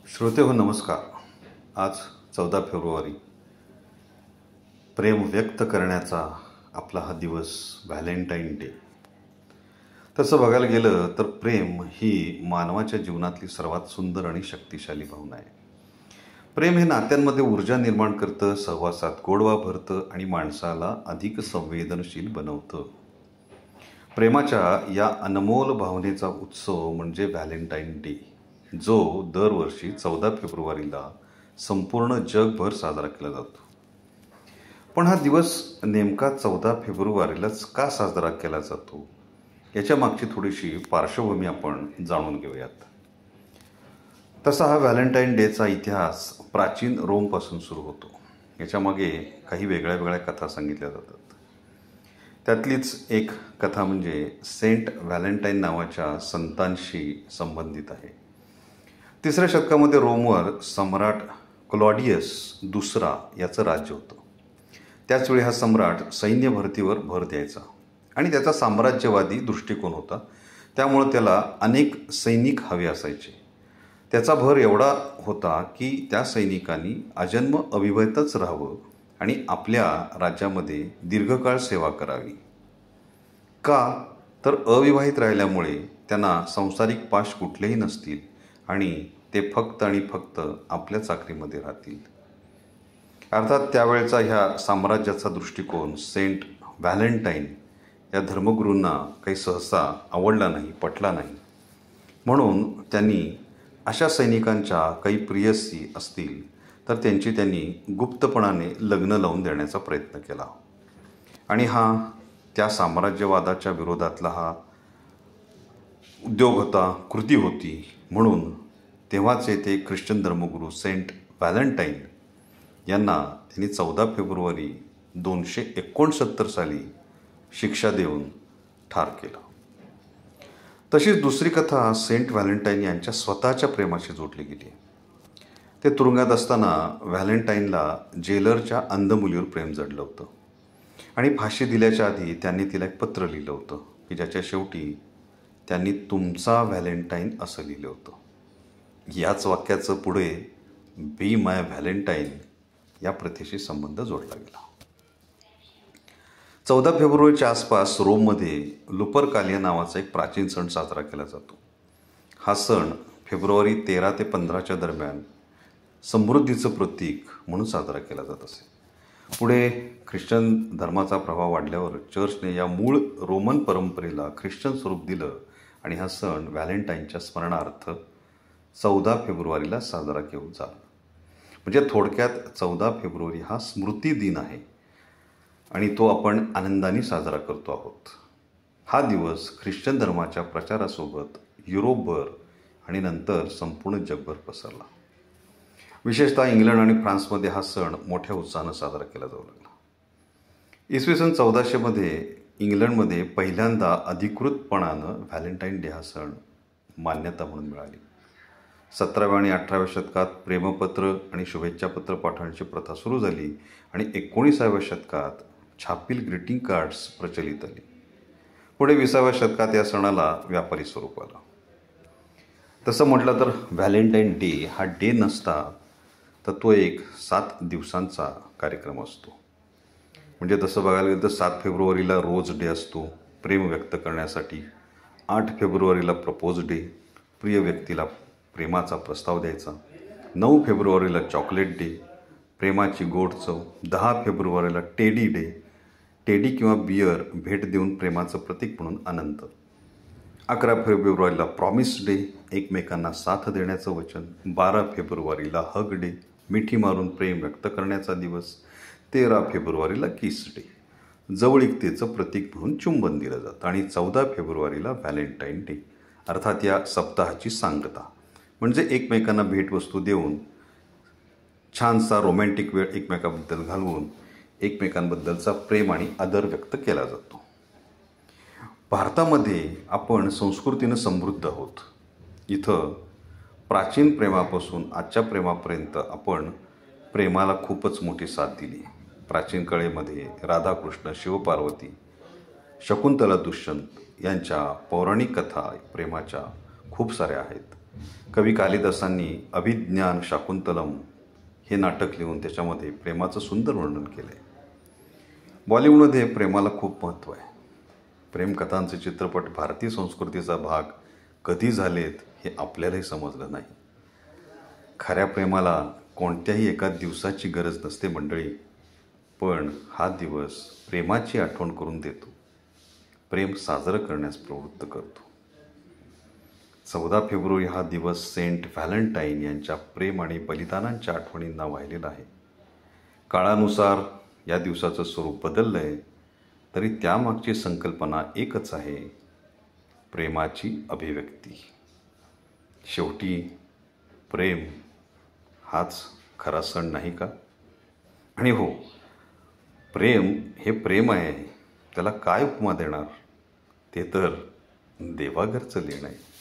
श्रोते हो नमस्कार. आज 14 फेब्रुवारी प्रेम व्यक्त करण्याचा आपला हा दिवस, व्हॅलेंटाईन डे. तसं बघायला गेलं तर प्रेम ही मानवाच्या जीवनातली सर्वात सुंदर आणि शक्तिशाली भावना आहे. प्रेम हे नात्यांमध्ये ऊर्जा निर्माण करतं, सहवासात गोडवा भरतं आणि माणसाला अधिक संवेदनशील बनवतं. प्रेमाच्या या अनमोल भावनेचा उत्सव म्हणजे व्हॅलेंटाईन डे, जो दरवर्षी 14 फेब्रुवारीला संपूर्ण जगभर साजरा केला जातो. पण हा दिवस नेमका 14 फेब्रुवारीलाच का साजरा केला जातो, याच्या मागची थोडीशी पार्श्वभूमी आपण जाणून घेऊयात. तसा हा व्हॅलेंटाईन डेचा इतिहास प्राचीन रोमपासून सुरू होतो. याच्यामागे काही वेगळ्या वेगळ्या कथा सांगितल्या जातात. त्यातलीच एक कथा म्हणजे सेंट व्हॅलेंटाईन नावाच्या संतांशी संबंधित आहे. 3ऱ्या शतकामध्ये रोमवर सम्राट क्लॉडियस दुसरा याचं राज्य होतं. त्याचवेळी हा सम्राट सैन्य भरतीवर भर द्यायचा आणि त्याचा साम्राज्यवादी दृष्टिकोन होता. त्यामुळं त्याला अनेक सैनिक हवे असायचे. त्याचा भर एवढा होता की त्या सैनिकांनी आजन्म अविवाहितच राहावं आणि आपल्या राज्यामध्ये दीर्घकाळ सेवा करावी. का तर अविवाहित राहिल्यामुळे त्यांना सांसारिक पाश कुठलेही नसतील आणि ते फक्त आणि फक्त आपल्या चाकरीमध्ये राहतील. अर्थात त्यावेळचा ह्या साम्राज्याचा दृष्टिकोन सेंट व्हॅलेंटाईन या धर्मगुरूंना काही सहसा आवडला नाही, पटला नाही. म्हणून त्यांनी अशा सैनिकांच्या काही प्रियसी असतील तर त्यांनी गुप्तपणाने लग्न लावून देण्याचा प्रयत्न केला. आणि हा त्या साम्राज्यवादाच्या विरोधातला हा उद्योग होता, कृती होती. म्हणून तेव्हाचे ते ख्रिश्चन धर्मगुरू सेंट व्हॅलेंटाईन यांना त्यांनी 14 फेब्रुवारी 269 साली शिक्षा देऊन ठार केलं. तशीच दुसरी कथा सेंट व्हॅलेंटाईन यांच्या स्वतःच्या प्रेमाशी जोडली गेली. ते तुरुंगात असताना व्हॅलेंटाईनला जेलरच्या अंध मुलीवर प्रेम जडलं होतं आणि फाशी दिल्याच्या आधी त्यांनी तिला एक पत्र लिहिलं होतं की ज्याच्या शेवटी त्यांनी तुमचा व्हॅलेंटाईन असं लिहिलं होतं. याच वाक्याचं पुढे बी माय व्हॅलेंटाईन या प्रथेशी संबंध जोडला गेला. 14 फेब्रुवारीच्या आसपास रोममध्ये लुपरकालिया नावाचा एक प्राचीन सण साजरा केला जातो. हा सण फेब्रुवारी 13 ते 15च्या दरम्यान समृद्धीचं प्रतीक म्हणून साजरा केला जात असे. पुढे ख्रिश्चन धर्माचा प्रभाव वाढल्यावर चर्चने या मूळ रोमन परंपरेला ख्रिश्चन स्वरूप दिलं आणि हा सण व्हॅलेंटाईनच्या स्मरणार्थ 14 फेब्रुवारीला साजरा केला झाला. म्हणजे थोडक्यात 14 फेब्रुवारी हा स्मृती दिन आहे आणि तो आपण आनंदाने साजरा करतो आहोत. हा दिवस ख्रिश्चन धर्माच्या प्रचारासोबत युरोपभर आणि नंतर संपूर्ण जगभर पसरला. विशेषतः इंग्लंड आणि फ्रान्समध्ये हा सण मोठ्या उत्साहानं साजरा केला जाऊ लागला. इसवी सन 1400 इंग्लंडमध्ये पहिल्यांदा अधिकृतपणानं व्हॅलेंटाईन डे हा सण मान्यता म्हणून मिळाली. 17व्या आणि 18व्या शतकात प्रेमपत्र आणि शुभेच्छापत्र पाठवण्याची प्रथा सुरू झाली आणि 19व्या शतकात छापील ग्रीटिंग कार्ड्स प्रचलित आली. पुढे 20व्या शतकात या सणाला व्यापारी स्वरूप आलं. तसं म्हटलं तर व्हॅलेंटाईन डे हा डे नसता तर तो एक 7 दिवसांचा कार्यक्रम असतो. म्हणजे तसं बघायला गेलं तर 7 फेब्रुवारीला रोज डे असतो प्रेम व्यक्त करण्यासाठी. 8 फेब्रुवारीला प्रपोज डे, प्रिय व्यक्तीला प्रेमाचा प्रस्ताव द्यायचा. 9 फेब्रुवारीला चॉकलेट डे, प्रेमाची गोड चव. 10 फेब्रुवारीला टेडी डे, टेडी किंवा बियर भेट देऊन प्रेमाचं प्रतीक म्हणून आनंद. 11 फेब्रुवारीला प्रॉमिस डे, एकमेकांना साथ देण्याचं वचन. 12 फेब्रुवारीला हग डे, मिठी मारून प्रेम व्यक्त करण्याचा दिवस. 13 फेब्रुवारीला किस डे, जवळीकतेचं प्रतीक म्हणून चुंबन दिलं जातं. आणि 14 फेब्रुवारीला व्हॅलेंटाईन डे, अर्थात या सप्ताहाची सांगता. म्हणजे एकमेकांना भेटवस्तू देऊन छानसा रोमॅन्टिक वेळ एकमेकांबद्दल घालवून एकमेकांबद्दलचा प्रेम आणि आदर व्यक्त केला जातो. भारतामध्ये आपण संस्कृतीनं समृद्ध आहोत. इथं प्राचीन प्रेमापासून आजच्या प्रेमापर्यंत आपण प्रेमाला खूपच मोठी साथ दिली. प्राचीन कलेमध्ये राधाकृष्ण, शिवपार्वती, शकुंतला, दुष्यंत यांच्या पौराणिक कथा प्रेमाच्या खूप साऱ्या आहेत. कवी कालिदासांनी अभिज्ञान शाकुंतलम हे नाटक लिहून त्याच्यामध्ये प्रेमाचं सुंदर वर्णन केलं आहे. बॉलिवूडमध्ये प्रेमाला खूप महत्त्व आहे. प्रेमकथांचे चित्रपट भारतीय संस्कृतीचा भाग कधी झालेत हे आपल्यालाही समजलं नाही. खऱ्या प्रेमाला कोणत्याही एका दिवसाची गरज नसते मंडळी, पण हा दिवस प्रेमाची आठवण करून देतो, प्रेम साजरं करण्यास प्रवृत्त करतो. 14 फेब्रुवारी हा दिवस सेंट व्हॅलेंटाईन यांच्या प्रेम आणि बलिदानांच्या आठवणींना वाहिलेला आहे. काळानुसार या दिवसाचं स्वरूप बदललं आहे, तरी त्यामागची संकल्पना एकच आहे, प्रेमाची अभिव्यक्ती. शेवटी प्रेम हाच खरा सण नाही का? आणि हो, प्रेम हे प्रेम आहे, त्याला काय उपमा देणार? ते तर देवाघरचं लेणं आहे.